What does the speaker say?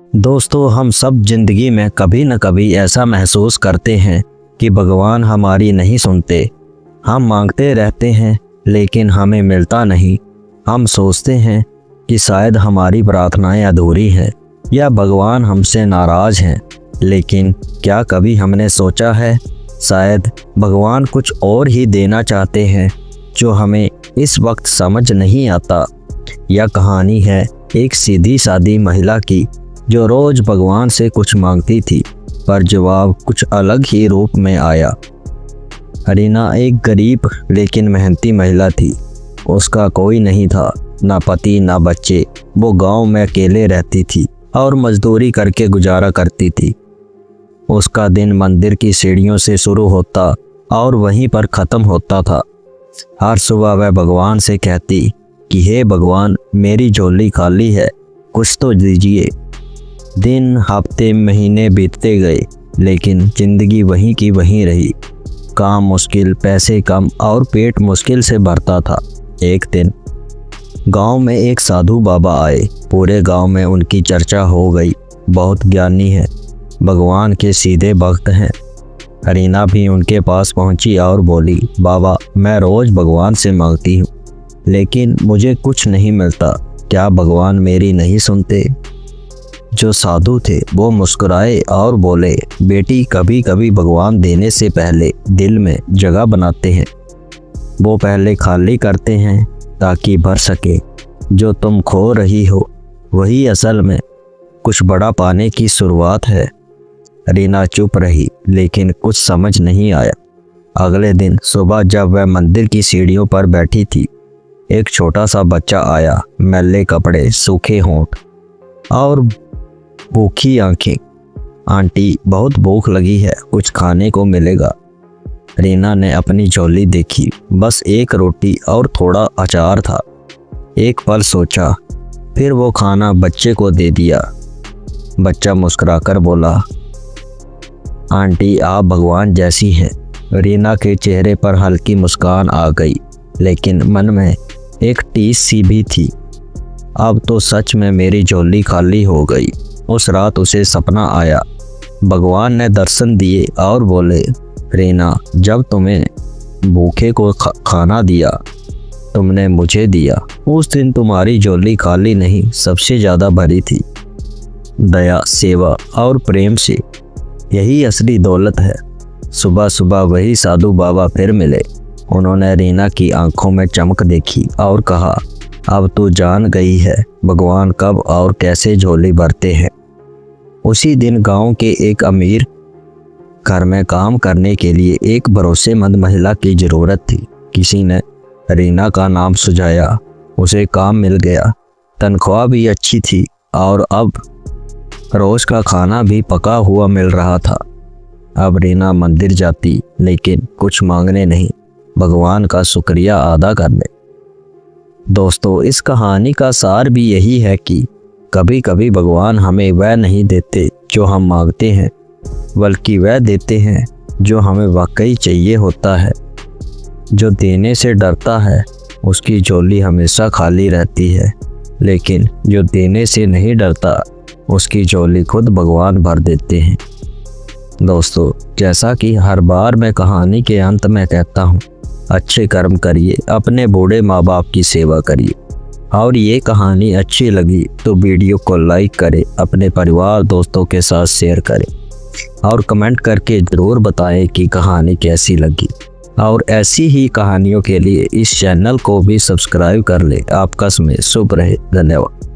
दोस्तों, हम सब जिंदगी में कभी न कभी ऐसा महसूस करते हैं कि भगवान हमारी नहीं सुनते। हम मांगते रहते हैं लेकिन हमें मिलता नहीं। हम सोचते हैं कि शायद हमारी प्रार्थनाएं अधूरी हैं या भगवान हमसे नाराज़ हैं। लेकिन क्या कभी हमने सोचा है शायद भगवान कुछ और ही देना चाहते हैं जो हमें इस वक्त समझ नहीं आता। यह कहानी है एक सीधी सादी महिला की जो रोज़ भगवान से कुछ मांगती थी, पर जवाब कुछ अलग ही रूप में आया। रीना एक गरीब लेकिन मेहनती महिला थी। उसका कोई नहीं था, ना पति ना बच्चे। वो गांव में अकेले रहती थी और मजदूरी करके गुजारा करती थी। उसका दिन मंदिर की सीढ़ियों से शुरू होता और वहीं पर ख़त्म होता था। हर सुबह वह भगवान से कहती कि हे भगवान, मेरी झोली खाली है, कुछ तो दीजिए। दिन, हफ्ते, महीने बीतते गए लेकिन ज़िंदगी वहीं की वहीं रही। काम मुश्किल, पैसे कम और पेट मुश्किल से भरता था। एक दिन गांव में एक साधु बाबा आए। पूरे गांव में उनकी चर्चा हो गई। बहुत ज्ञानी है, भगवान के सीधे भक्त हैं। रीना भी उनके पास पहुंची और बोली, बाबा, मैं रोज़ भगवान से मांगती हूँ लेकिन मुझे कुछ नहीं मिलता। क्या भगवान मेरी नहीं सुनते? जो साधु थे वो मुस्कुराए और बोले, बेटी, कभी कभी भगवान देने से पहले दिल में जगह बनाते हैं। वो पहले खाली करते हैं ताकि भर सके। जो तुम खो रही हो वही असल में कुछ बड़ा पाने की शुरुआत है। रीना चुप रही लेकिन कुछ समझ नहीं आया। अगले दिन सुबह जब वह मंदिर की सीढ़ियों पर बैठी थी, एक छोटा सा बच्चा आया। मैले कपड़े, सूखे होंठ और भूखी आंखें। आंटी, बहुत भूख लगी है, कुछ खाने को मिलेगा? रीना ने अपनी झोली देखी। बस एक रोटी और थोड़ा अचार था। एक पल सोचा, फिर वो खाना बच्चे को दे दिया। बच्चा मुस्कुराकर बोला, आंटी, आप भगवान जैसी हैं। रीना के चेहरे पर हल्की मुस्कान आ गई लेकिन मन में एक टीस सी भी थी। अब तो सच में मेरी झोली खाली हो गई। उस रात उसे सपना आया। भगवान ने दर्शन दिए और बोले, रीना, जब तुम्हें भूखे को खाना दिया तुमने मुझे दिया। उस दिन तुम्हारी झोली खाली नहीं, सबसे ज़्यादा भरी थी। दया, सेवा और प्रेम से, यही असली दौलत है। सुबह सुबह वही साधु बाबा फिर मिले। उन्होंने रीना की आंखों में चमक देखी और कहा, अब तू जान गई है भगवान कब और कैसे झोली भरते हैं। उसी दिन गांव के एक अमीर घर में काम करने के लिए एक भरोसेमंद महिला की ज़रूरत थी। किसी ने रीना का नाम सुझाया। उसे काम मिल गया, तनख्वाह भी अच्छी थी और अब रोज़ का खाना भी पका हुआ मिल रहा था। अब रीना मंदिर जाती लेकिन कुछ मांगने नहीं, भगवान का शुक्रिया अदा करने। दोस्तों, इस कहानी का सार भी यही है कि कभी कभी भगवान हमें वह नहीं देते जो हम मांगते हैं, बल्कि वह देते हैं जो हमें वाकई चाहिए होता है। जो देने से डरता है उसकी झोली हमेशा खाली रहती है, लेकिन जो देने से नहीं डरता उसकी झोली खुद भगवान भर देते हैं। दोस्तों, जैसा कि हर बार मैं कहानी के अंत में कहता हूँ, अच्छे कर्म करिए, अपने बूढ़े माँ बाप की सेवा करिए। और ये कहानी अच्छी लगी तो वीडियो को लाइक करें, अपने परिवार दोस्तों के साथ शेयर करें और कमेंट करके ज़रूर बताएं कि कहानी कैसी लगी। और ऐसी ही कहानियों के लिए इस चैनल को भी सब्सक्राइब कर लें। आपका समय शुभ रहे। धन्यवाद।